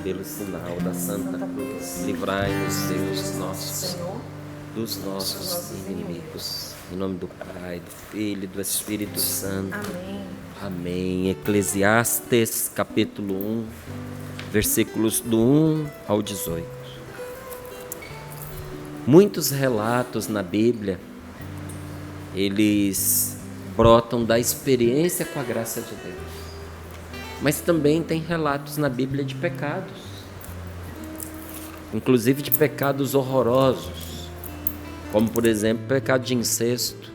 pelo sinal da Santa Cruz, livrai-nos, Deus nosso Senhor, dos nossos inimigos. Em nome do Pai, do Filho e do Espírito Santo. Amém. Amém. Eclesiastes, capítulo 1, versículos do 1 ao 18. Muitos relatos na Bíblia, eles brotam da experiência com a graça de Deus. Mas também tem relatos na Bíblia de pecados, inclusive de pecados horrorosos, como por exemplo o pecado de incesto,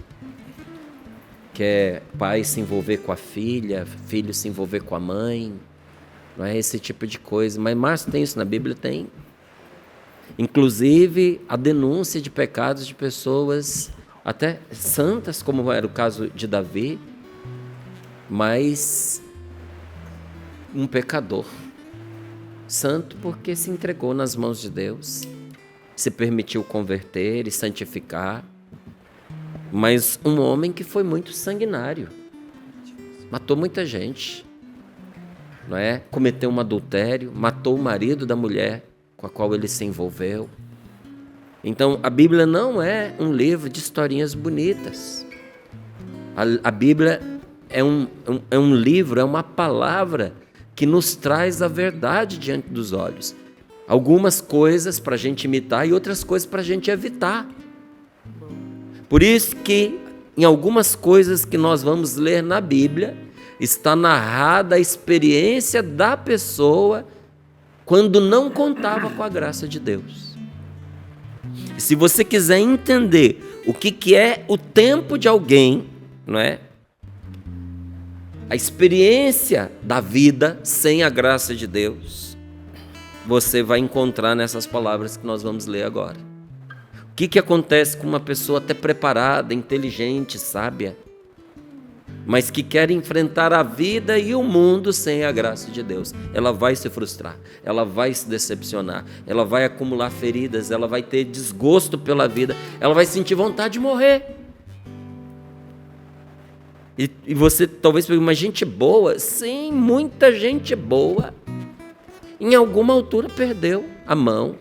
que é pai se envolver com a filha, filho se envolver com a mãe, não é esse tipo de coisa. Mas tem isso na Bíblia? Tem. Inclusive a denúncia de pecados de pessoas até santas, como era o caso de Davi, mas um pecador santo porque se entregou nas mãos de Deus, se permitiu converter e santificar, mas um homem que foi muito sanguinário, matou muita gente, não é? Cometeu um adultério, matou o marido da mulher com a qual ele se envolveu. Então a Bíblia não é um livro de historinhas bonitas. A Bíblia é um livro, é uma palavra que nos traz a verdade diante dos olhos. Algumas coisas para a gente imitar e outras coisas para a gente evitar. Por isso que em algumas coisas que nós vamos ler na Bíblia, está narrada a experiência da pessoa quando não contava com a graça de Deus. E se você quiser entender o que é o tempo de alguém, não é? A experiência da vida sem a graça de Deus, você vai encontrar nessas palavras que nós vamos ler agora. O que acontece com uma pessoa até preparada, inteligente, sábia, mas que quer enfrentar a vida e o mundo sem a graça de Deus? Ela vai se frustrar, ela vai se decepcionar, ela vai acumular feridas, ela vai ter desgosto pela vida, ela vai sentir vontade de morrer. E você talvez pergunte, mas gente boa? Sim, muita gente boa, em alguma altura perdeu a mão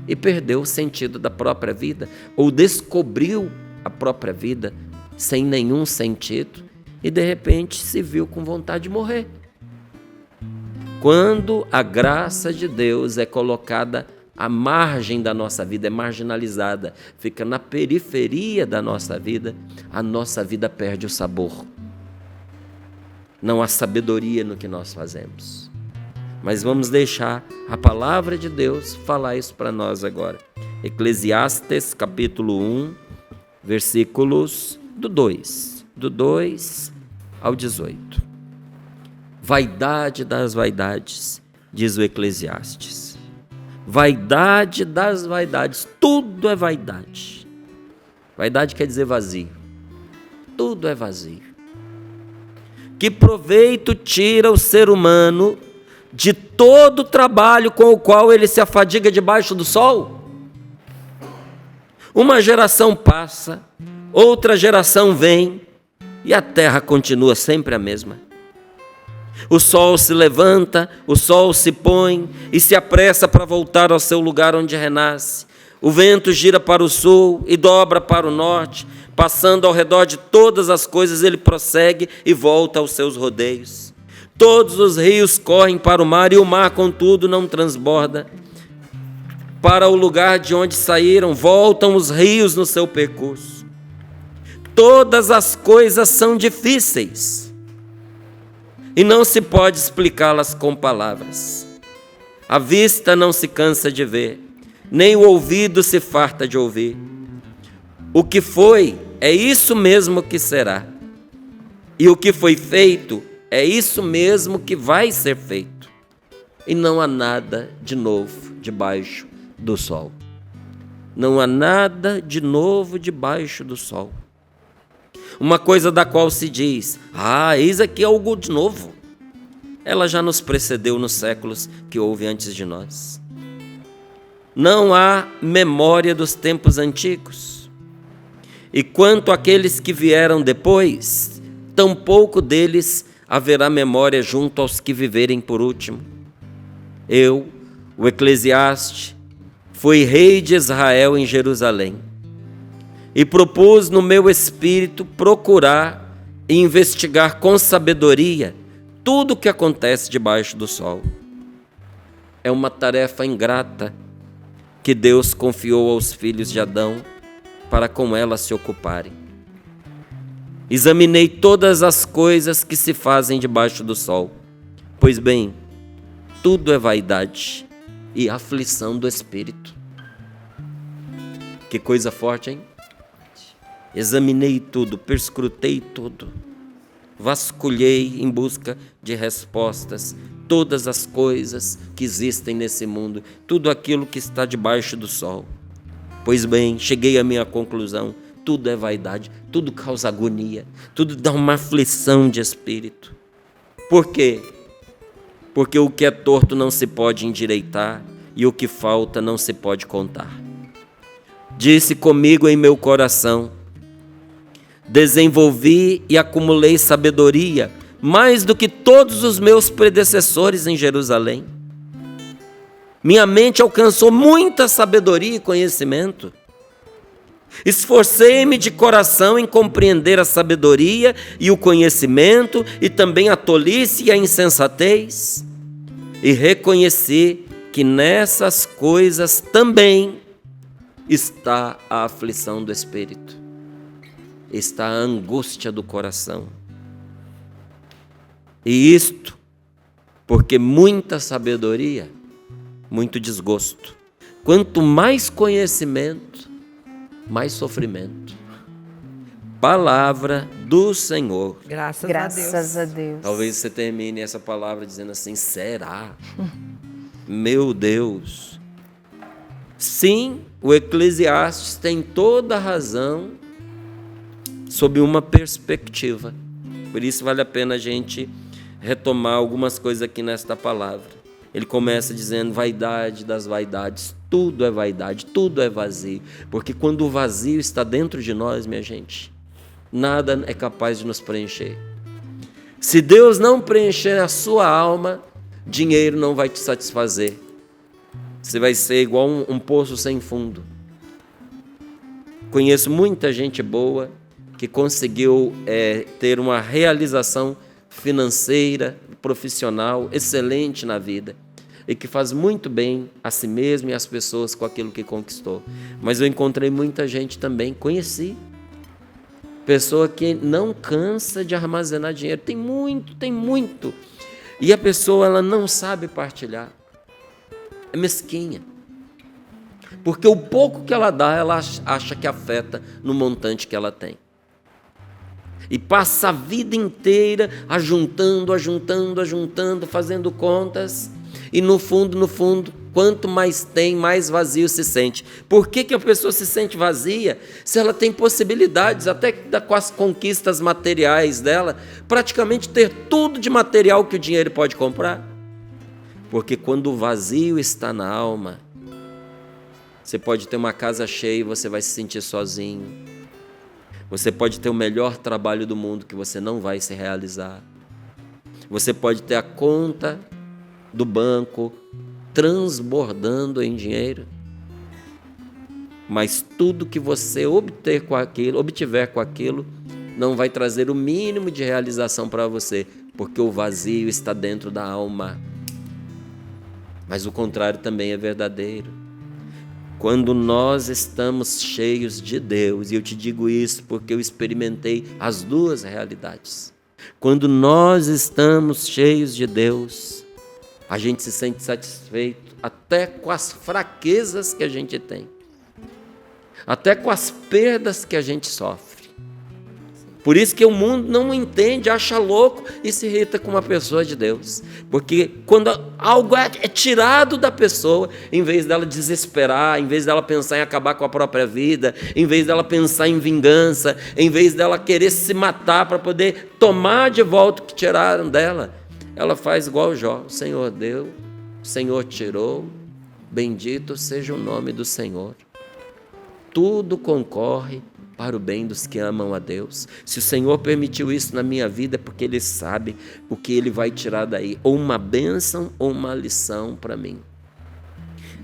e perdeu o sentido da própria vida, ou descobriu a própria vida sem nenhum sentido e de repente se viu com vontade de morrer. Quando a graça de Deus é colocada à margem da nossa vida, é marginalizada, fica na periferia da nossa vida, a nossa vida perde o sabor. Não há sabedoria no que nós fazemos. Mas vamos deixar a palavra de Deus falar isso para nós agora. Eclesiastes capítulo 1, versículos do 2 ao 18. Vaidade das vaidades, diz o Eclesiastes. Vaidade das vaidades, tudo é vaidade. Vaidade quer dizer vazio. Tudo é vazio. Que proveito tira o ser humano de todo o trabalho com o qual ele se afadiga debaixo do sol? Uma geração passa, outra geração vem, e a terra continua sempre a mesma. O sol se levanta, o sol se põe e se apressa para voltar ao seu lugar onde renasce. O vento gira para o sul e dobra para o norte, passando ao redor de todas as coisas, ele prossegue e volta aos seus rodeios. Todos os rios correm para o mar e o mar, contudo, não transborda. Para o lugar de onde saíram, voltam os rios no seu percurso. Todas as coisas são difíceis e não se pode explicá-las com palavras. A vista não se cansa de ver, nem o ouvido se farta de ouvir. O que foi, é isso mesmo que será. E o que foi feito, é isso mesmo que vai ser feito. E não há nada de novo debaixo do sol. Não há nada de novo debaixo do sol. Uma coisa da qual se diz, eis aqui algo de novo. Ela já nos precedeu nos séculos que houve antes de nós. Não há memória dos tempos antigos. E quanto àqueles que vieram depois, tampouco deles haverá memória junto aos que viverem por último. Eu, o Eclesiastes, fui rei de Israel em Jerusalém e propus no meu espírito procurar e investigar com sabedoria tudo o que acontece debaixo do sol. É uma tarefa ingrata que Deus confiou aos filhos de Adão para com ela se ocuparem. Examinei todas as coisas que se fazem debaixo do sol. Pois bem, tudo é vaidade e aflição do espírito. Que coisa forte, hein? Examinei tudo, perscrutei tudo, vasculhei em busca de respostas, todas as coisas que existem nesse mundo, tudo aquilo que está debaixo do sol. Pois bem, cheguei à minha conclusão: tudo é vaidade, tudo causa agonia, tudo dá uma aflição de espírito. Por quê? Porque o que é torto não se pode endireitar e o que falta não se pode contar. Disse comigo em meu coração: desenvolvi e acumulei sabedoria mais do que todos os meus predecessores em Jerusalém. Minha mente alcançou muita sabedoria e conhecimento. Esforcei-me de coração em compreender a sabedoria e o conhecimento, e também a tolice e a insensatez, e reconheci que nessas coisas também está a aflição do espírito, está a angústia do coração. E isto porque muita sabedoria, muito desgosto. Quanto mais conhecimento, mais sofrimento. Palavra do Senhor. Graças a Deus. Talvez você termine essa palavra dizendo assim: será? Meu Deus. Sim, o Eclesiastes tem toda a razão sob uma perspectiva. Por isso vale a pena a gente retomar algumas coisas aqui nesta palavra. Ele começa dizendo: vaidade das vaidades, tudo é vaidade, tudo é vazio. Porque quando o vazio está dentro de nós, minha gente, nada é capaz de nos preencher. Se Deus não preencher a sua alma, dinheiro não vai te satisfazer. Você vai ser igual um poço sem fundo. Conheço muita gente boa que conseguiu ter uma realização financeira, profissional, excelente na vida, e que faz muito bem a si mesmo e às pessoas com aquilo que conquistou. Mas eu encontrei muita gente também, conheci, pessoa que não cansa de armazenar dinheiro, tem muito, e a pessoa ela não sabe partilhar, é mesquinha, porque o pouco que ela dá, ela acha que afeta no montante que ela tem. E passa a vida inteira ajuntando, fazendo contas. E no fundo, quanto mais tem, mais vazio se sente. Por que a pessoa se sente vazia? Se ela tem possibilidades, até com as conquistas materiais dela, praticamente ter tudo de material que o dinheiro pode comprar. Porque quando o vazio está na alma, você pode ter uma casa cheia e você vai se sentir sozinho. Você pode ter o melhor trabalho do mundo que você não vai se realizar. Você pode ter a conta do banco transbordando em dinheiro. Mas tudo que você obtiver com aquilo, não vai trazer o mínimo de realização para você, porque o vazio está dentro da alma. Mas o contrário também é verdadeiro. Quando nós estamos cheios de Deus, e eu te digo isso porque eu experimentei as duas realidades. Quando nós estamos cheios de Deus, a gente se sente satisfeito até com as fraquezas que a gente tem, até com as perdas que a gente sofre. Por isso que o mundo não entende, acha louco e se irrita com uma pessoa de Deus. Porque quando algo é tirado da pessoa, em vez dela desesperar, em vez dela pensar em acabar com a própria vida, em vez dela pensar em vingança, em vez dela querer se matar para poder tomar de volta o que tiraram dela, ela faz igual Jó: o Senhor deu, o Senhor tirou, bendito seja o nome do Senhor. Tudo concorre para o bem dos que amam a Deus. Se o Senhor permitiu isso na minha vida, é porque Ele sabe o que Ele vai tirar daí, ou uma bênção ou uma lição para mim.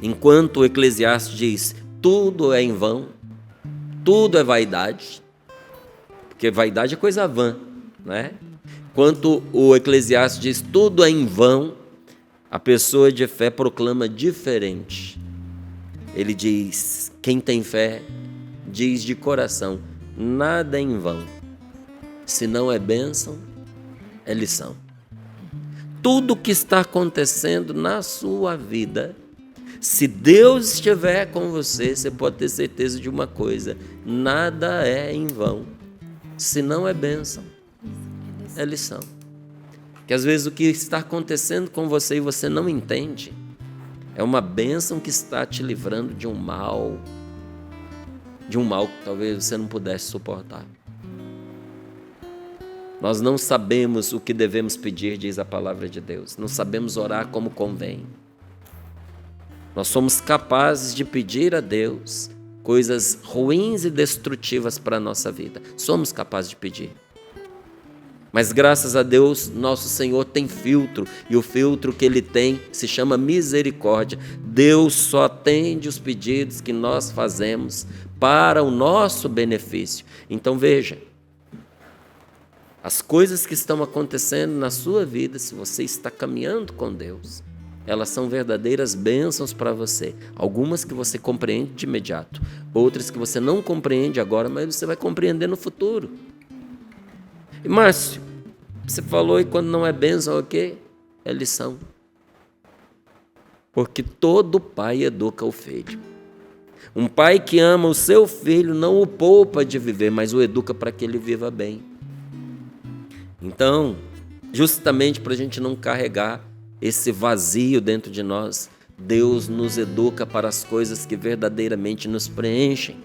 Enquanto o Eclesiastes diz, tudo é em vão, tudo é vaidade, porque vaidade é coisa vã, né? Enquanto o Eclesiastes diz, tudo é em vão, a pessoa de fé proclama diferente. Ele diz, quem tem fé, diz de coração, nada é em vão. Se não é bênção, é lição. Tudo que está acontecendo na sua vida, se Deus estiver com você, você pode ter certeza de uma coisa, nada é em vão. Se não é bênção, é lição. Que às vezes o que está acontecendo com você e você não entende, é uma bênção que está te livrando de um mal que talvez você não pudesse suportar. Nós não sabemos o que devemos pedir, diz a palavra de Deus. Não sabemos orar como convém. Nós somos capazes de pedir a Deus coisas ruins e destrutivas para a nossa vida. Somos capazes de pedir. Mas graças a Deus, nosso Senhor tem filtro, e o filtro que Ele tem se chama misericórdia. Deus só atende os pedidos que nós fazemos para o nosso benefício. Então veja, as coisas que estão acontecendo na sua vida, se você está caminhando com Deus, elas são verdadeiras bênçãos para você. Algumas que você compreende de imediato, outras que você não compreende agora, mas você vai compreender no futuro. E Márcio, você falou e quando não é bênção, o quê? É lição. Porque todo pai educa o filho. Um pai que ama o seu filho não o poupa de viver, mas o educa para que ele viva bem. Então, justamente para a gente não carregar esse vazio dentro de nós, Deus nos educa para as coisas que verdadeiramente nos preenchem.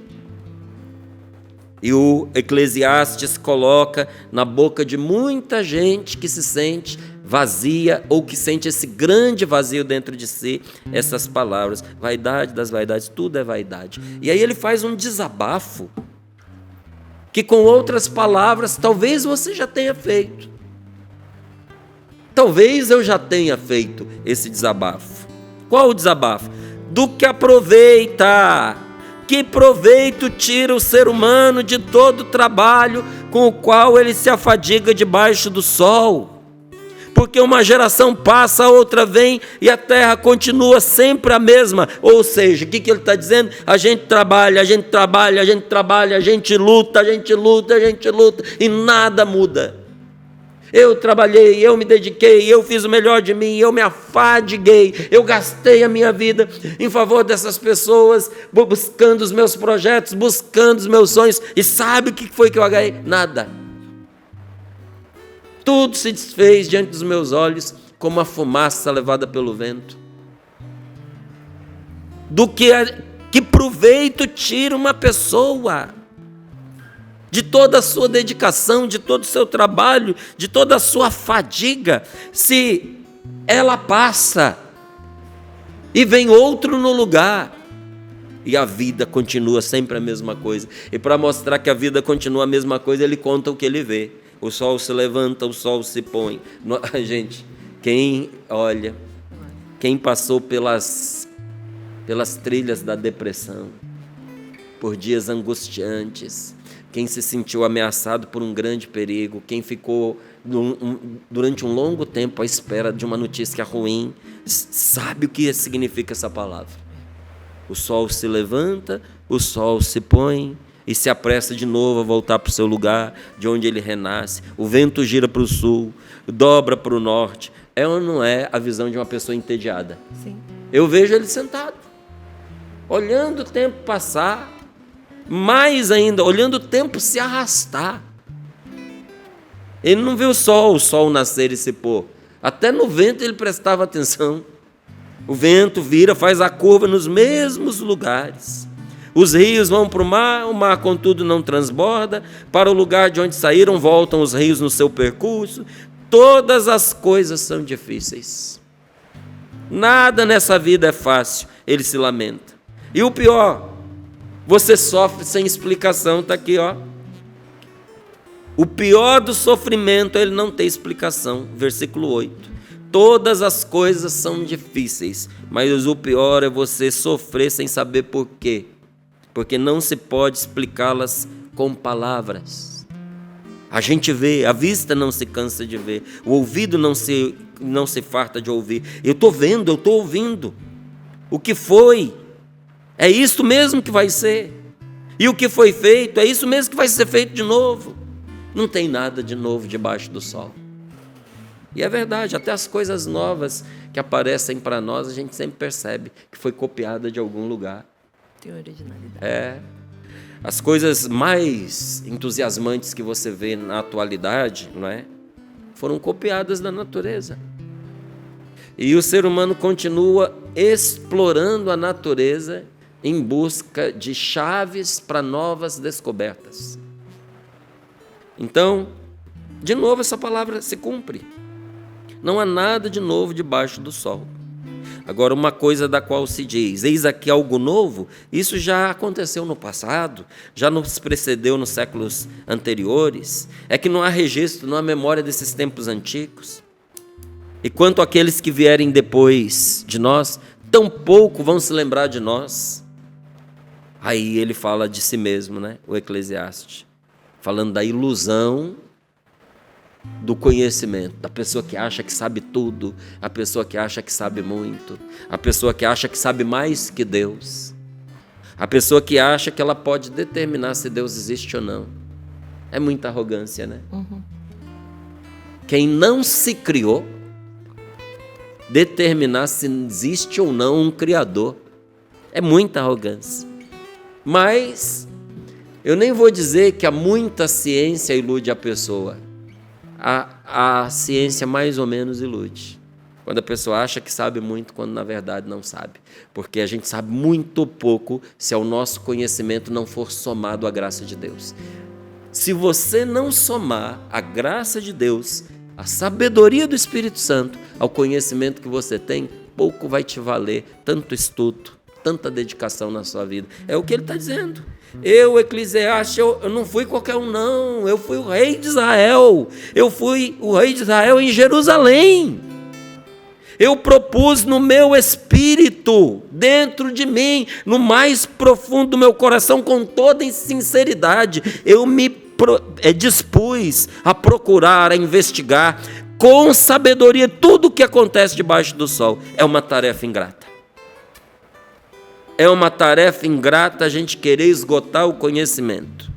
E o Eclesiastes coloca na boca de muita gente que se sente vazia ou que sente esse grande vazio dentro de si, essas palavras, vaidade das vaidades, tudo é vaidade. E aí ele faz um desabafo, que com outras palavras, talvez você já tenha feito. Talvez eu já tenha feito esse desabafo. Qual o desabafo? Do que aproveita. Que proveito tira o ser humano de todo o trabalho com o qual ele se afadiga debaixo do sol? Porque uma geração passa, a outra vem e a terra continua sempre a mesma. Ou seja, o que ele está dizendo? A gente trabalha, a gente trabalha, a gente trabalha, a gente luta, a gente luta, a gente luta e nada muda. Eu trabalhei, eu me dediquei, eu fiz o melhor de mim, eu me afadiguei, eu gastei a minha vida em favor dessas pessoas, buscando os meus projetos, buscando os meus sonhos, e sabe o que foi que eu ganhei? Nada. Tudo se desfez diante dos meus olhos como a fumaça levada pelo vento. Do que proveito tira uma pessoa de toda a sua dedicação, de todo o seu trabalho, de toda a sua fadiga, se ela passa e vem outro no lugar, e a vida continua sempre a mesma coisa. E para mostrar que a vida continua a mesma coisa, ele conta o que ele vê. O sol se levanta, o sol se põe. Gente, quem passou pelas trilhas da depressão, por dias angustiantes, quem se sentiu ameaçado por um grande perigo, quem ficou durante um longo tempo à espera de uma notícia ruim, sabe o que significa essa palavra. O sol se levanta, o sol se põe e se apressa de novo a voltar para o seu lugar, de onde ele renasce. O vento gira para o sul, dobra para o norte. É ou não é a visão de uma pessoa entediada? Sim. Eu vejo ele sentado, olhando o tempo passar, mais ainda, olhando o tempo se arrastar. Ele não viu só o sol nascer e se pôr. Até no vento ele prestava atenção. O vento vira, faz a curva nos mesmos lugares. Os rios vão para o mar, contudo, não transborda. Para o lugar de onde saíram, voltam os rios no seu percurso. Todas as coisas são difíceis. Nada nessa vida é fácil, ele se lamenta. E o pior, Você sofre sem explicação, está aqui, ó. O pior do sofrimento é ele não ter explicação. Versículo 8. Todas as coisas são difíceis, mas o pior é você sofrer sem saber por quê. Porque não se pode explicá-las com palavras. A gente vê, a vista não se cansa de ver, o ouvido não se farta de ouvir. Eu estou vendo, eu estou ouvindo. O que foi, é isso mesmo que vai ser. E o que foi feito, é isso mesmo que vai ser feito de novo. Não tem nada de novo debaixo do sol. E é verdade, até as coisas novas que aparecem para nós, a gente sempre percebe que foi copiada de algum lugar. Tem originalidade. As coisas mais entusiasmantes que você vê na atualidade, não é? Foram copiadas da natureza. E o ser humano continua explorando a natureza em busca de chaves para novas descobertas. Então, de novo essa palavra se cumpre. Não há nada de novo debaixo do sol. Agora, uma coisa da qual se diz, eis aqui algo novo, isso já aconteceu no passado, já nos precedeu nos séculos anteriores, é que não há registro, não há memória desses tempos antigos. E quanto àqueles que vierem depois de nós, tampouco vão se lembrar de nós. Aí ele fala de si mesmo, né? O Eclesiastes, falando da ilusão do conhecimento, da pessoa que acha que sabe tudo, a pessoa que acha que sabe muito, a pessoa que acha que sabe mais que Deus, a pessoa que acha que ela pode determinar se Deus existe ou não. É muita arrogância, né? Quem não se criou, determinar se existe ou não um Criador, é muita arrogância. Mas eu nem vou dizer que há muita ciência ilude a pessoa. A ciência mais ou menos ilude. Quando a pessoa acha que sabe muito, quando na verdade não sabe. Porque a gente sabe muito pouco se ao nosso conhecimento não for somado à graça de Deus. Se você não somar a graça de Deus, a sabedoria do Espírito Santo, ao conhecimento que você tem, pouco vai te valer tanto estudo, tanta dedicação na sua vida. É o que ele está dizendo. Eu, Eclesiastes, eu não fui qualquer um, não. Eu fui o rei de Israel. Eu fui o rei de Israel em Jerusalém. Eu propus no meu espírito, dentro de mim, no mais profundo do meu coração, com toda sinceridade, eu me dispus a procurar, a investigar, com sabedoria, tudo o que acontece debaixo do sol. É uma tarefa ingrata. É uma tarefa ingrata a gente querer esgotar o conhecimento.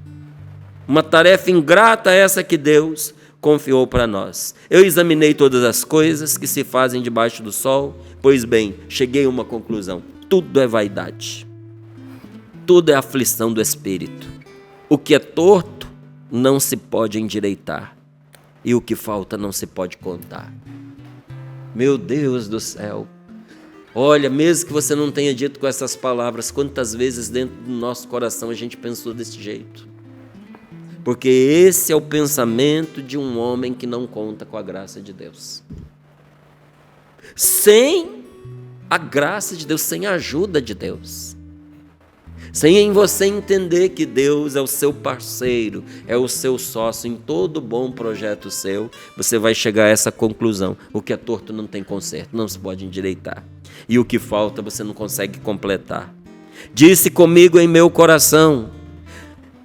Uma tarefa ingrata essa que Deus confiou para nós. Eu examinei todas as coisas que se fazem debaixo do sol, pois bem, cheguei a uma conclusão. Tudo é vaidade. Tudo é aflição do espírito. O que é torto não se pode endireitar. E o que falta não se pode contar. Meu Deus do céu. Olha, mesmo que você não tenha dito com essas palavras, quantas vezes dentro do nosso coração a gente pensou desse jeito? Porque esse é o pensamento de um homem que não conta com a graça de Deus. Sem a graça de Deus, sem a ajuda de Deus. Sem em você entender que Deus é o seu parceiro, é o seu sócio em todo bom projeto seu, você vai chegar a essa conclusão. O que é torto não tem conserto, não se pode endireitar. E o que falta você não consegue completar. Disse comigo em meu coração,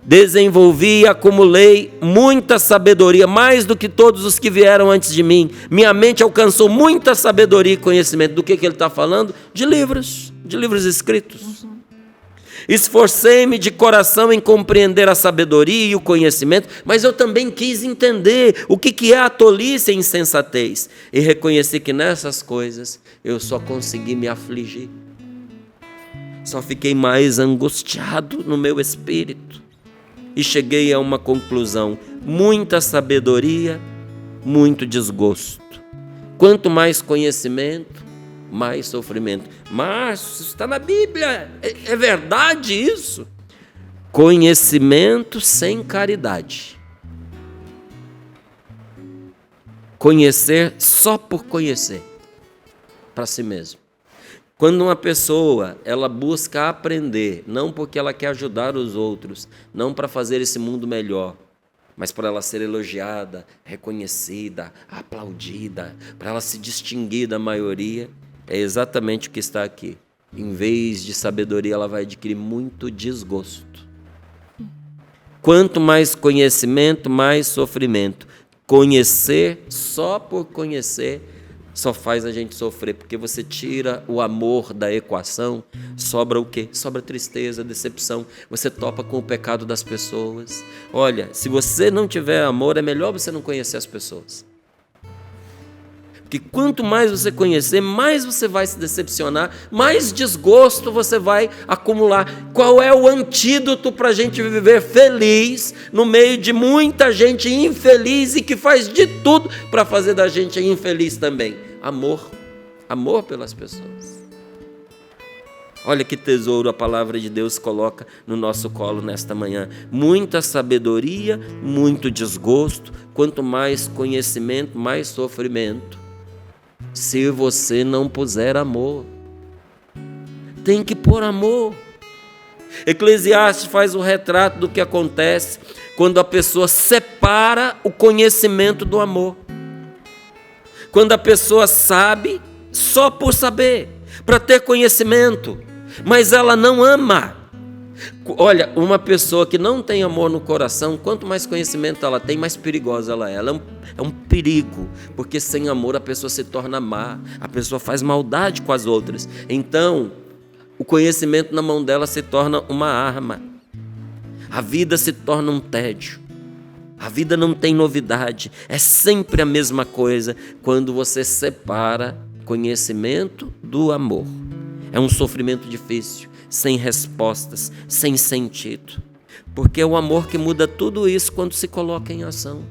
desenvolvi e acumulei muita sabedoria, mais do que todos os que vieram antes de mim. Minha mente alcançou muita sabedoria e conhecimento. Do que ele está falando? De livros escritos. Esforcei-me de coração em compreender a sabedoria e o conhecimento, mas eu também quis entender o que é a tolice e a insensatez. E reconheci que nessas coisas eu só consegui me afligir. Só fiquei mais angustiado no meu espírito. E cheguei a uma conclusão: muita sabedoria, muito desgosto. Quanto mais conhecimento, mais sofrimento. Mas está na Bíblia, é verdade isso? Conhecimento sem caridade. Conhecer só por conhecer, para si mesmo. Quando uma pessoa, ela busca aprender, não porque ela quer ajudar os outros, não para fazer esse mundo melhor, mas para ela ser elogiada, reconhecida, aplaudida, para ela se distinguir da maioria, é exatamente o que está aqui. Em vez de sabedoria, ela vai adquirir muito desgosto. Quanto mais conhecimento, mais sofrimento. Conhecer, só por conhecer, só faz a gente sofrer, porque você tira o amor da equação, sobra o quê? Sobra tristeza, decepção. Você topa com o pecado das pessoas. Olha, se você não tiver amor, é melhor você não conhecer as pessoas. Porque quanto mais você conhecer, mais você vai se decepcionar, mais desgosto você vai acumular. Qual é o antídoto para a gente viver feliz no meio de muita gente infeliz e que faz de tudo para fazer da gente infeliz também? Amor. Amor pelas pessoas. Olha que tesouro a palavra de Deus coloca no nosso colo nesta manhã. Muita sabedoria, muito desgosto. Quanto mais conhecimento, mais sofrimento. Se você não puser amor, tem que pôr amor. Eclesiastes faz o retrato do que acontece quando a pessoa separa o conhecimento do amor. Quando a pessoa sabe só por saber, para ter conhecimento, mas ela não ama. Olha, uma pessoa que não tem amor no coração, quanto mais conhecimento ela tem, mais perigosa ela é. Ela é um perigo, porque sem amor a pessoa se torna má, a pessoa faz maldade com as outras. Então, o conhecimento na mão dela se torna uma arma. A vida se torna um tédio. A vida não tem novidade, é sempre a mesma coisa quando você separa conhecimento do amor. É um sofrimento difícil, sem respostas, sem sentido, porque é o amor que muda tudo isso quando se coloca em ação.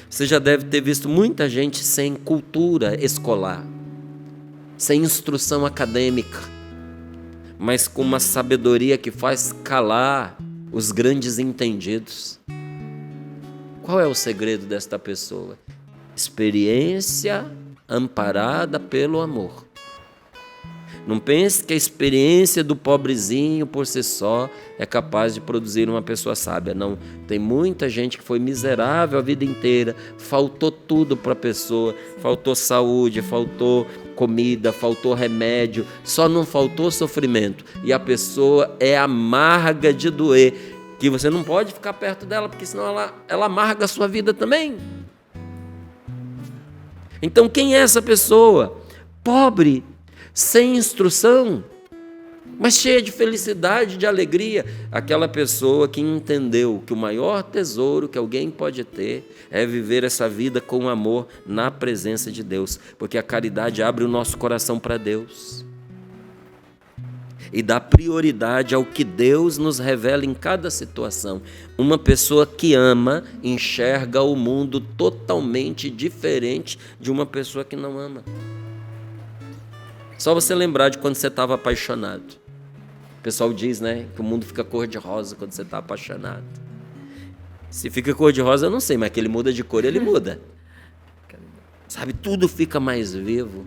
Você já deve ter visto muita gente sem cultura escolar, sem instrução acadêmica, mas com uma sabedoria que faz calar os grandes entendidos. Qual é o segredo desta pessoa? Experiência amparada pelo amor. Não pense que a experiência do pobrezinho por si só é capaz de produzir uma pessoa sábia. Não, tem muita gente que foi miserável a vida inteira, faltou tudo para a pessoa, faltou saúde, faltou comida, faltou remédio, só não faltou sofrimento. E a pessoa é amarga de doer, que você não pode ficar perto dela, porque senão ela amarga a sua vida também. Então quem é essa pessoa? Pobre, sem instrução, mas cheia de felicidade, de alegria. Aquela pessoa que entendeu que o maior tesouro que alguém pode ter é viver essa vida com amor na presença de Deus, porque a caridade abre o nosso coração para Deus e dá prioridade ao que Deus nos revela em cada situação. Uma pessoa que ama enxerga o mundo totalmente diferente de uma pessoa que não ama. Só você lembrar de quando você estava apaixonado. O pessoal diz, né, que o mundo fica cor-de-rosa quando você está apaixonado. Se fica cor-de-rosa, eu não sei, mas que ele muda de cor, ele muda. Sabe, tudo fica mais vivo.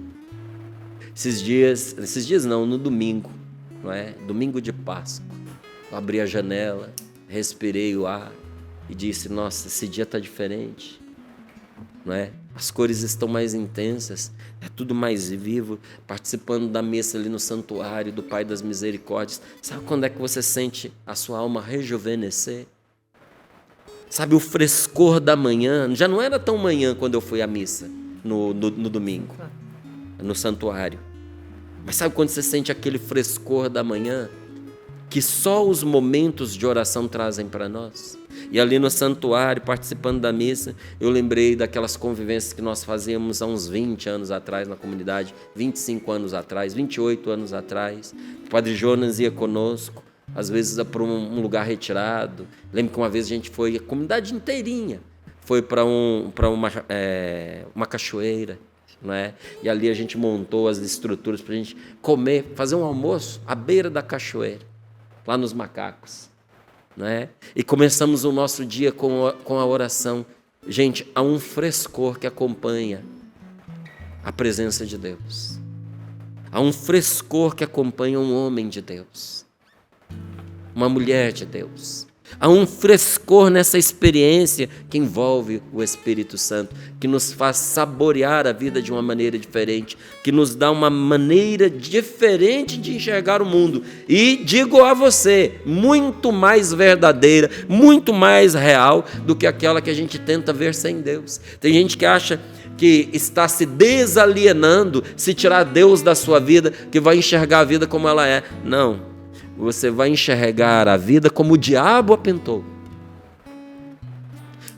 Esses dias não, no domingo, não é? Domingo de Páscoa. Eu abri a janela, respirei o ar e disse, nossa, esse dia está diferente, não é? As cores estão mais intensas, é tudo mais vivo, participando da missa ali no santuário do Pai das Misericórdias. Sabe quando é que você sente a sua alma rejuvenescer? Sabe o frescor da manhã? Já não era tão manhã quando eu fui à missa, no domingo, no santuário. Mas sabe quando você sente aquele frescor da manhã, que só os momentos de oração trazem para nós? E ali no santuário, participando da missa, eu lembrei daquelas convivências que nós fazíamos há uns 20 anos atrás na comunidade, 25 anos atrás, 28 anos atrás. O Padre Jonas ia conosco, às vezes para um lugar retirado. Lembro que uma vez a gente foi, a comunidade inteirinha, foi para uma cachoeira, não é? E ali a gente montou as estruturas para a gente comer, fazer um almoço à beira da cachoeira, lá nos Macacos. Não é? E começamos o nosso dia com a oração. Gente, há um frescor que acompanha a presença de Deus. Há um frescor que acompanha um homem de Deus, uma mulher de Deus. Há um frescor nessa experiência que envolve o Espírito Santo, que nos faz saborear a vida de uma maneira diferente, que nos dá uma maneira diferente de enxergar o mundo. E digo a você, muito mais verdadeira, muito mais real do que aquela que a gente tenta ver sem Deus. Tem gente que acha que está se desalienando se tirar Deus da sua vida, que vai enxergar a vida como ela é. Não. Você vai enxergar a vida como o diabo a pintou.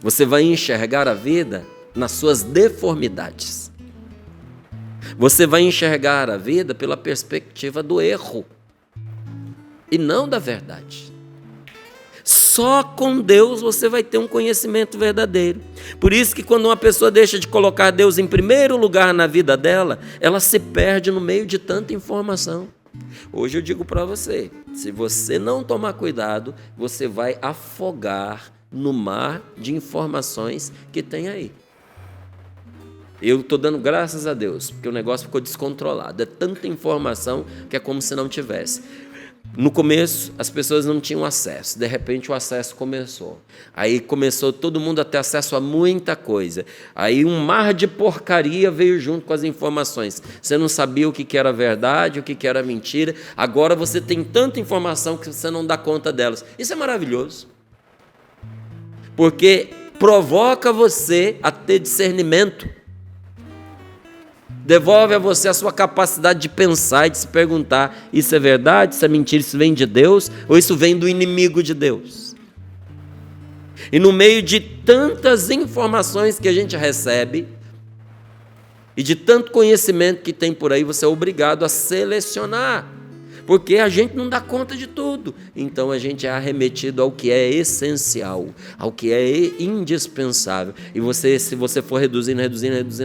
Você vai enxergar a vida nas suas deformidades. Você vai enxergar a vida pela perspectiva do erro e não da verdade. Só com Deus você vai ter um conhecimento verdadeiro. Por isso que quando uma pessoa deixa de colocar Deus em primeiro lugar na vida dela, ela se perde no meio de tanta informação. Hoje eu digo para você, se você não tomar cuidado, você vai afogar no mar de informações que tem aí. Eu estou dando graças a Deus, porque o negócio ficou descontrolado. É tanta informação que é como se não tivesse. No começo, as pessoas não tinham acesso. De repente, o acesso começou. Aí começou todo mundo a ter acesso a muita coisa. Aí um mar de porcaria veio junto com as informações. Você não sabia o que era verdade, o que era mentira. Agora você tem tanta informação que você não dá conta delas. Isso é maravilhoso. Porque provoca você a ter discernimento. Devolve a você a sua capacidade de pensar e de se perguntar: isso é verdade, isso é mentira, isso vem de Deus ou isso vem do inimigo de Deus? E no meio de tantas informações que a gente recebe e de tanto conhecimento que tem por aí, você é obrigado a selecionar, porque a gente não dá conta de tudo. Então a gente é arremetido ao que é essencial, ao que é indispensável. E você, se você for reduzindo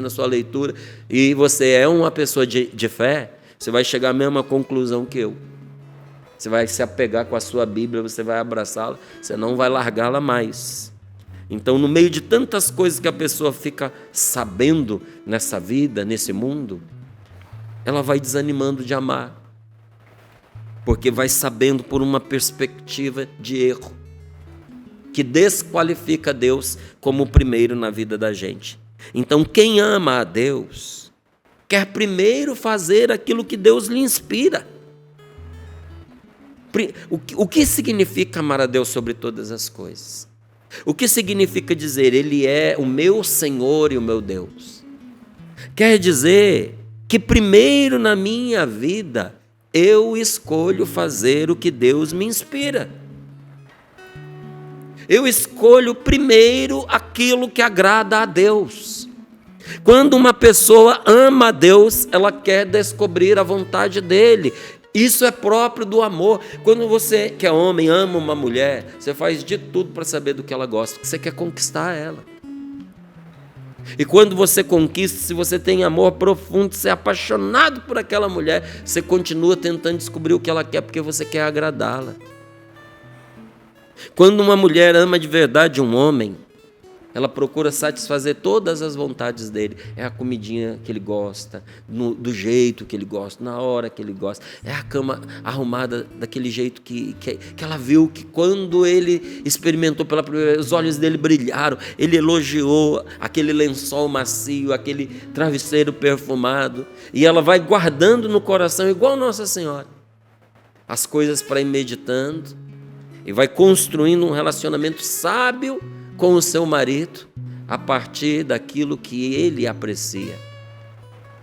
a sua leitura, e você é uma pessoa de fé, você vai chegar à mesma conclusão que eu. Você vai se apegar com a sua Bíblia, você vai abraçá-la, você não vai largá-la mais. Então, no meio de tantas coisas que a pessoa fica sabendo nessa vida, nesse mundo, ela vai desanimando de amar, porque vai sabendo por uma perspectiva de erro, que desqualifica Deus como o primeiro na vida da gente. Então, quem ama a Deus, quer primeiro fazer aquilo que Deus lhe inspira. O que significa amar a Deus sobre todas as coisas? O que significa dizer, Ele é o meu Senhor e o meu Deus? Quer dizer que primeiro na minha vida, eu escolho fazer o que Deus me inspira. Eu escolho primeiro aquilo que agrada a Deus. Quando uma pessoa ama a Deus, ela quer descobrir a vontade dEle. Isso é próprio do amor. Quando você, que é homem, ama uma mulher, você faz de tudo para saber do que ela gosta, porque você quer conquistar ela. E quando você conquista, se você tem amor profundo, você é apaixonado por aquela mulher, você continua tentando descobrir o que ela quer, porque você quer agradá-la. Quando uma mulher ama de verdade um homem, ela procura satisfazer todas as vontades dele. É a comidinha que ele gosta, do jeito que ele gosta, na hora que ele gosta. É a cama arrumada daquele jeito que ela viu, que quando ele experimentou pela primeira vez, os olhos dele brilharam. Ele elogiou aquele lençol macio, aquele travesseiro perfumado. E ela vai guardando no coração, igual Nossa Senhora, as coisas para ir meditando. E vai construindo um relacionamento sábio com o seu marido, a partir daquilo que ele aprecia.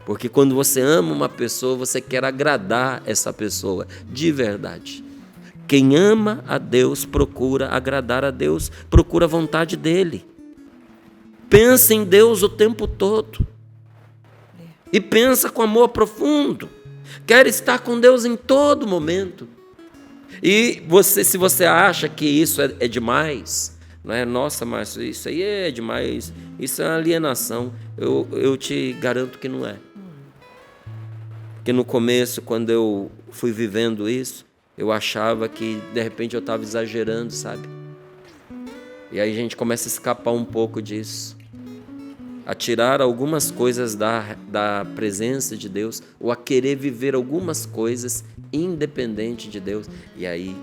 Porque quando você ama uma pessoa, você quer agradar essa pessoa de verdade. Quem ama a Deus procura agradar a Deus, procura a vontade dEle. Pensa em Deus o tempo todo. E pensa com amor profundo. Quer estar com Deus em todo momento. E se você acha que isso é demais, não é? Nossa, Márcio, isso aí é demais, isso é alienação. Eu te garanto que não é. Porque no começo, quando eu fui vivendo isso, eu achava que de repente eu estava exagerando, sabe? E aí a gente começa a escapar um pouco disso. a tirar algumas coisas da presença de Deus, ou a querer viver algumas coisas independente de Deus. E aí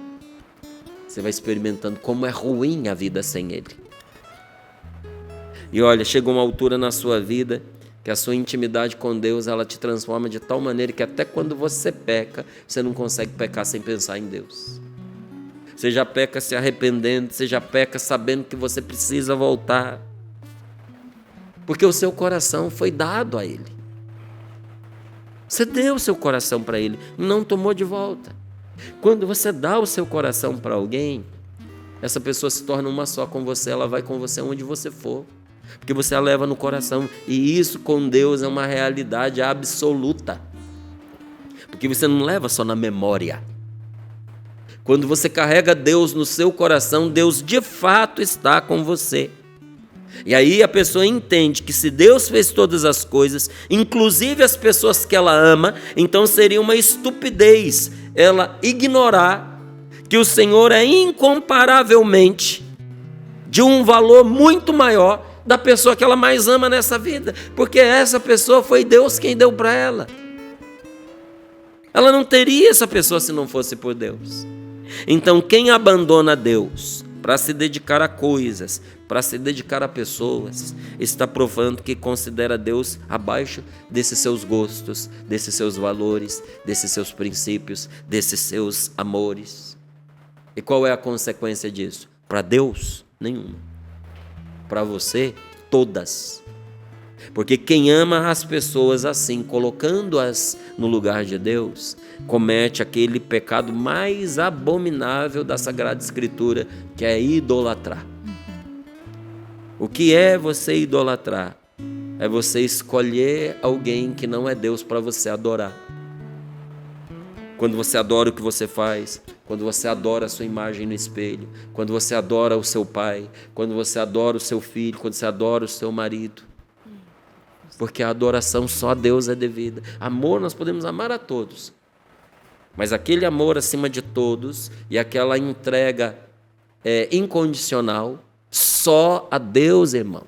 você vai experimentando como é ruim a vida sem Ele. E olha, chega uma altura na sua vida que a sua intimidade com Deus, ela te transforma de tal maneira que até quando você peca, você não consegue pecar sem pensar em Deus. Você já peca se arrependendo, você já peca sabendo que você precisa voltar. Porque o seu coração foi dado a Ele. Você deu o seu coração para Ele, não tomou de volta. Quando você dá o seu coração para alguém, essa pessoa se torna uma só com você, ela vai com você onde você for. Porque você a leva no coração. E isso com Deus é uma realidade absoluta. Porque você não leva só na memória. Quando você carrega Deus no seu coração, Deus de fato está com você. E aí a pessoa entende que se Deus fez todas as coisas, inclusive as pessoas que ela ama, então seria uma estupidez ela ignorar que o Senhor é incomparavelmente de um valor muito maior da pessoa que ela mais ama nessa vida, porque essa pessoa foi Deus quem deu para ela. Ela não teria essa pessoa se não fosse por Deus. Então quem abandona Deus para se dedicar a coisas, para se dedicar a pessoas, está provando que considera Deus abaixo desses seus gostos, desses seus valores, desses seus princípios, desses seus amores. E qual é a consequência disso? Para Deus, nenhuma. Para você, todas. Porque quem ama as pessoas assim, colocando-as no lugar de Deus, comete aquele pecado mais abominável da Sagrada Escritura, que é idolatrar. O que é você idolatrar? É você escolher alguém que não é Deus para você adorar. Quando você adora o que você faz, quando você adora a sua imagem no espelho, quando você adora o seu pai, quando você adora o seu filho, quando você adora o seu marido. Porque a adoração só a Deus é devida. Amor nós podemos amar a todos, mas aquele amor acima de todos e aquela entrega incondicional, só a Deus, irmão.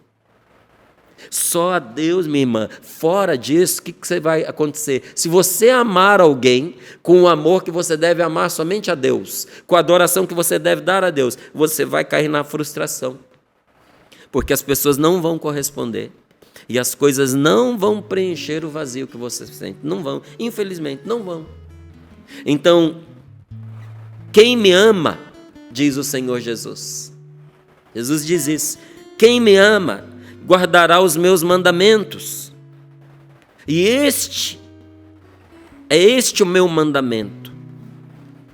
Só a Deus, minha irmã. Fora disso, o que vai acontecer? Se você amar alguém com o amor que você deve amar somente a Deus, com a adoração que você deve dar a Deus, você vai cair na frustração. Porque as pessoas não vão corresponder. E as coisas não vão preencher o vazio que você sente. Não vão. Infelizmente, não vão. Então, quem me ama, diz o Senhor Jesus. Jesus diz isso. Quem me ama, guardará os meus mandamentos. E este o meu mandamento,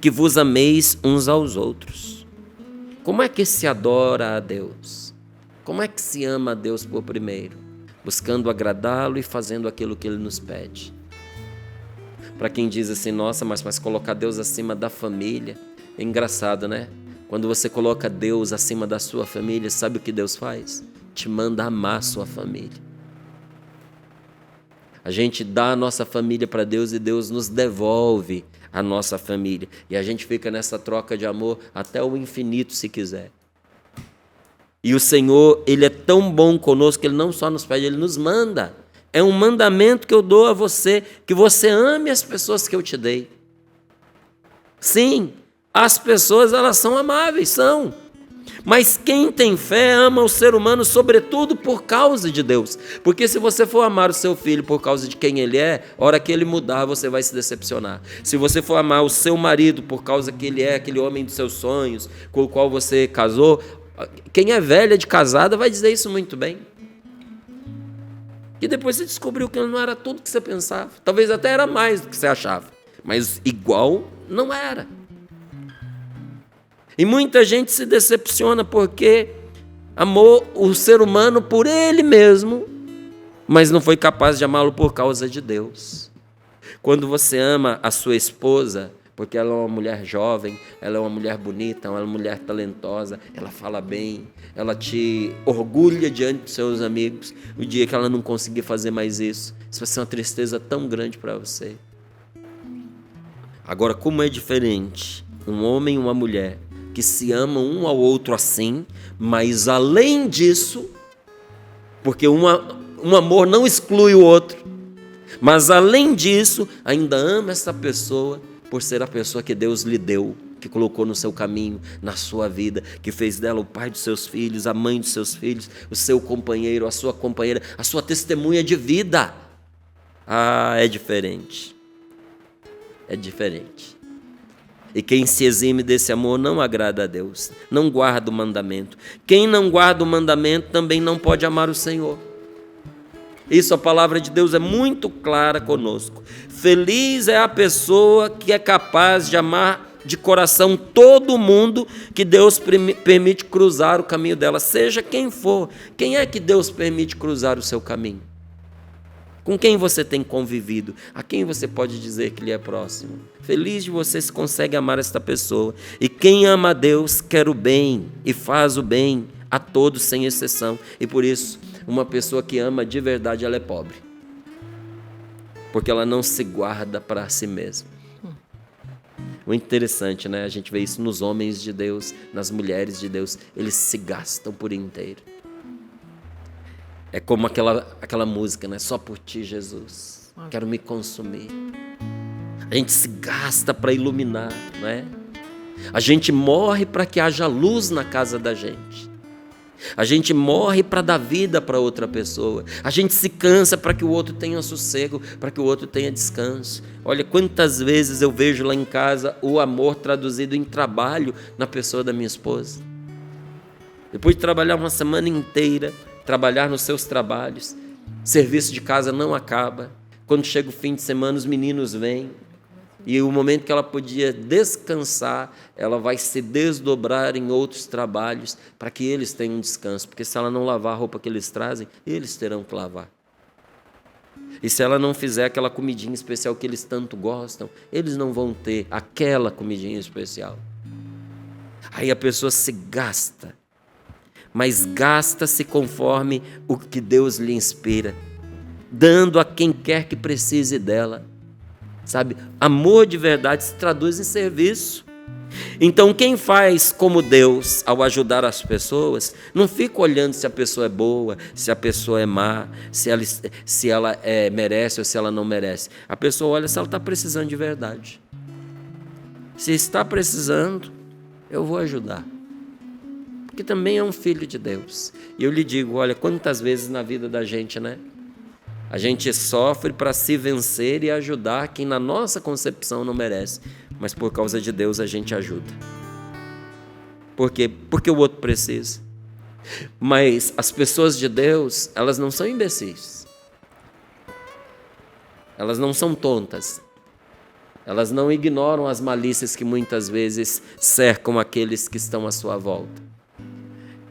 que vos ameis uns aos outros. Como é que se adora a Deus? Como é que se ama a Deus por primeiro? Buscando agradá-lo e fazendo aquilo que Ele nos pede. Para quem diz assim, nossa, mas colocar Deus acima da família, é engraçado, né? Quando você coloca Deus acima da sua família, sabe o que Deus faz? Te manda amar a sua família. A gente dá a nossa família para Deus e Deus nos devolve a nossa família. E a gente fica nessa troca de amor até o infinito, se quiser. E o Senhor, Ele é tão bom conosco que Ele não só nos pede, Ele nos manda. É um mandamento que eu dou a você, que você ame as pessoas que eu te dei. Sim, as pessoas, elas são amáveis, são. Mas quem tem fé ama o ser humano sobretudo por causa de Deus. Porque se você for amar o seu filho por causa de quem ele é, a hora que ele mudar, você vai se decepcionar. Se você for amar o seu marido por causa que ele é aquele homem dos seus sonhos, com o qual você casou, quem é velha de casada vai dizer isso muito bem. E depois você descobriu que ele não era tudo que você pensava. Talvez até era mais do que você achava. Mas igual não era. E muita gente se decepciona porque amou o ser humano por ele mesmo, mas não foi capaz de amá-lo por causa de Deus. Quando você ama a sua esposa, porque ela é uma mulher jovem, ela é uma mulher bonita, ela é uma mulher talentosa, ela fala bem, ela te orgulha diante dos seus amigos, o dia que ela não conseguir fazer mais isso vai ser uma tristeza tão grande para você. Agora, como é diferente um homem e uma mulher que se amam um ao outro assim, mas além disso, porque uma Um amor não exclui o outro. Mas além disso, ainda ama essa pessoa por ser a pessoa que Deus lhe deu, que colocou no seu caminho, na sua vida, que fez dela o pai dos seus filhos, a mãe dos seus filhos, o seu companheiro, a sua companheira, a sua testemunha de vida. Ah, é diferente. É diferente. E quem se exime desse amor não agrada a Deus, não guarda o mandamento. Quem não guarda o mandamento também não pode amar o Senhor. Isso, a palavra de Deus é muito clara conosco. Feliz é a pessoa que é capaz de amar de coração todo mundo que Deus permite cruzar o caminho dela, seja quem for. Quem é que Deus permite cruzar o seu caminho? Com quem você tem convivido? A quem você pode dizer que lhe é próximo? Feliz de você se consegue amar esta pessoa. E quem ama a Deus quer o bem e faz o bem a todos sem exceção. E por isso, uma pessoa que ama de verdade, ela é pobre. Porque ela não se guarda para si mesma. Muito interessante, né? A gente vê isso nos homens de Deus, nas mulheres de Deus. Eles se gastam por inteiro. É como aquela música, né? Só por ti, Jesus. Quero me consumir. A gente se gasta para iluminar, não é? A gente morre para que haja luz na casa da gente. A gente morre para dar vida para outra pessoa. A gente se cansa para que o outro tenha sossego, para que o outro tenha descanso. Olha, quantas vezes eu vejo lá em casa o amor traduzido em trabalho na pessoa da minha esposa. Depois de trabalhar uma semana inteira, trabalhar nos seus trabalhos, serviço de casa não acaba. Quando chega o fim de semana, os meninos vêm. E o momento que ela podia descansar, ela vai se desdobrar em outros trabalhos para que eles tenham um descanso. Porque se ela não lavar a roupa que eles trazem, eles terão que lavar. E se ela não fizer aquela comidinha especial que eles tanto gostam, eles não vão ter aquela comidinha especial. Aí a pessoa se gasta, mas gasta-se conforme o que Deus lhe inspira, dando a quem quer que precise dela. Sabe, amor de verdade se traduz em serviço. Então quem faz como Deus ao ajudar as pessoas, não fica olhando se a pessoa é boa, se a pessoa é má, se ela merece ou se ela não merece. A pessoa olha se ela está precisando de verdade. Se está precisando, eu vou ajudar. Porque também é um filho de Deus. E eu lhe digo, olha, quantas vezes na vida da gente, né? A gente sofre para se vencer e ajudar quem na nossa concepção não merece. Mas por causa de Deus a gente ajuda. Por quê? Porque o outro precisa. Mas as pessoas de Deus, elas não são imbecis. Elas não são tontas. Elas não ignoram as malícias que muitas vezes cercam aqueles que estão à sua volta.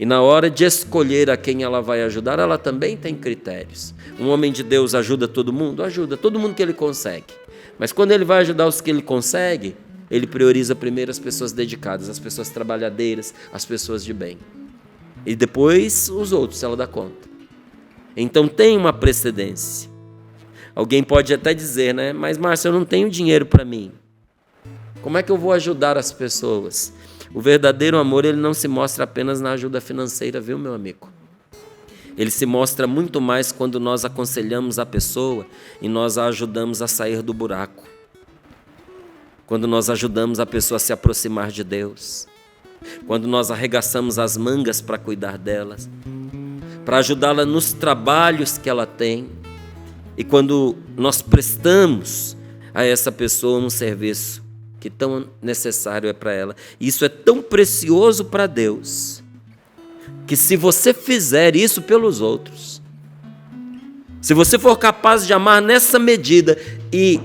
E na hora de escolher a quem ela vai ajudar, ela também tem critérios. Um homem de Deus ajuda todo mundo que ele consegue. Mas quando ele vai ajudar os que ele consegue, ele prioriza primeiro as pessoas dedicadas, as pessoas trabalhadeiras, as pessoas de bem. E depois os outros, ela dá conta. Então tem uma precedência. Alguém pode até dizer, né? Mas Márcio, eu não tenho dinheiro para mim. Como é que eu vou ajudar as pessoas? O verdadeiro amor, ele não se mostra apenas na ajuda financeira, viu, meu amigo? Ele se mostra muito mais quando nós aconselhamos a pessoa e nós a ajudamos a sair do buraco. Quando nós ajudamos a pessoa a se aproximar de Deus. Quando nós arregaçamos as mangas para cuidar delas. Para ajudá-la nos trabalhos que ela tem. E quando nós prestamos a essa pessoa um serviço que tão necessário é para ela. Isso é tão precioso para Deus, que se você fizer isso pelos outros, se você for capaz de amar nessa medida e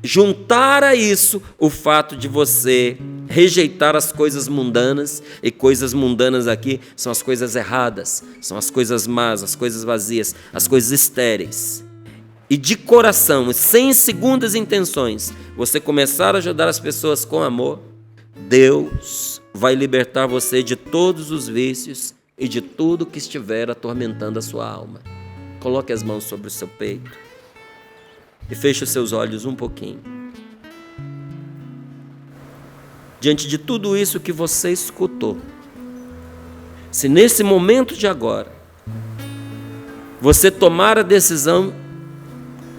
juntar a isso o fato de você rejeitar as coisas mundanas, e coisas mundanas aqui são as coisas erradas, são as coisas más, as coisas vazias, as coisas estéreis, e de coração, sem segundas intenções, você começar a ajudar as pessoas com amor, Deus vai libertar você de todos os vícios e de tudo que estiver atormentando a sua alma. Coloque as mãos sobre o seu peito e feche os seus olhos um pouquinho. Diante de tudo isso que você escutou, se nesse momento de agora você tomar a decisão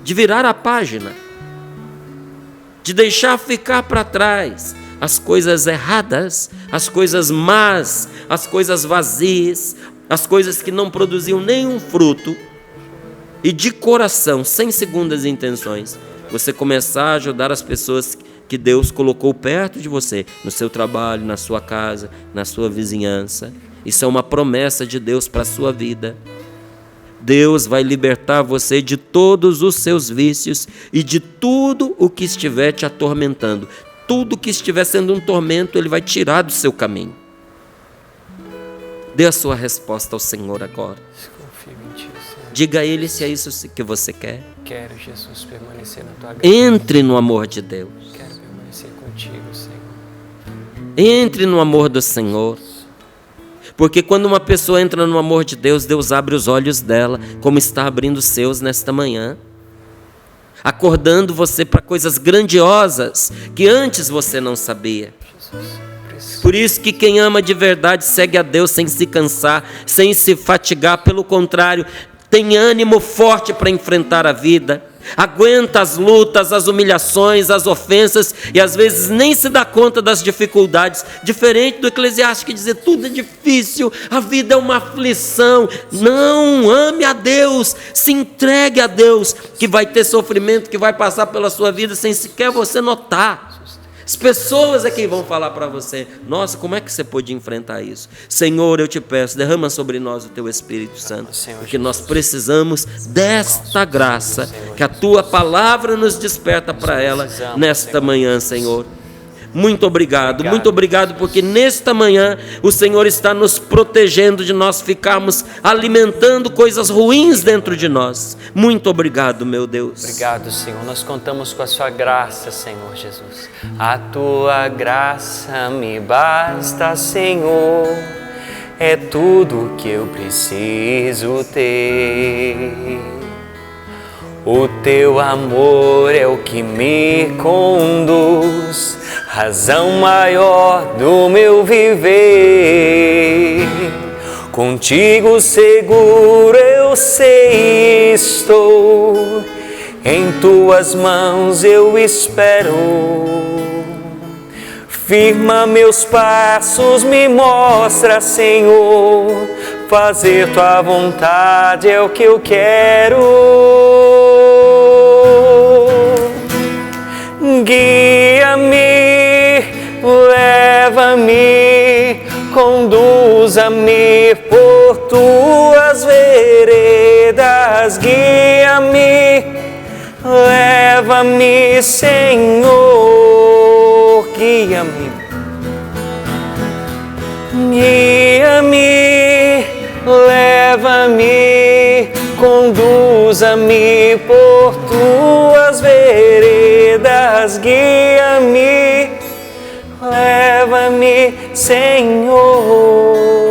de virar a página, de deixar ficar para trás as coisas erradas, as coisas más, as coisas vazias, as coisas que não produziam nenhum fruto, e de coração, sem segundas intenções, você começar a ajudar as pessoas que Deus colocou perto de você, no seu trabalho, na sua casa, na sua vizinhança. Isso é uma promessa de Deus para a sua vida. Deus vai libertar você de todos os seus vícios e de tudo o que estiver te atormentando. Tudo que estiver sendo um tormento, Ele vai tirar do seu caminho. Dê a sua resposta ao Senhor agora. Confio em Ti, Senhor. Diga a Ele se é isso que você quer. Quero, Jesus, permanecer na Tua graça. Entre no amor de Deus. Quero permanecer contigo, Senhor. Entre no amor do Senhor. Porque quando uma pessoa entra no amor de Deus, Deus abre os olhos dela, como está abrindo os seus nesta manhã, acordando você para coisas grandiosas que antes você não sabia. Por isso que quem ama de verdade segue a Deus sem se cansar, sem se fatigar, pelo contrário, tem ânimo forte para enfrentar a vida, aguenta as lutas, as humilhações, as ofensas e às vezes nem se dá conta das dificuldades, diferente do Eclesiastes que diz: tudo é difícil, a vida é uma aflição. Não, ame a Deus, se entregue a Deus, que vai ter sofrimento, que vai passar pela sua vida sem sequer você notar. As pessoas é quem vão falar para você: nossa, como é que você pôde enfrentar isso? Senhor, eu te peço, derrama sobre nós o Teu Espírito Santo, porque nós precisamos desta graça, que a Tua palavra nos desperta para ela nesta manhã, Senhor. Muito obrigado, porque nesta manhã o Senhor está nos protegendo de nós ficarmos alimentando coisas ruins dentro de nós. Muito obrigado, meu Deus. Obrigado, Senhor. Nós contamos com a Sua graça, Senhor Jesus. A Tua graça me basta, Senhor. É tudo que eu preciso ter. O Teu amor é o que me conduz, razão maior do meu viver. Contigo seguro eu sei estou, em Tuas mãos eu espero. Firma meus passos, me mostra, Senhor, fazer Tua vontade é o que eu quero. Guia-me, leva-me, conduza-me por Tuas veredas. Guia-me, leva-me, Senhor, guia-me. Guia-me, leva-me, conduza-me por Tuas veredas. Guia-me, leva-me, Senhor.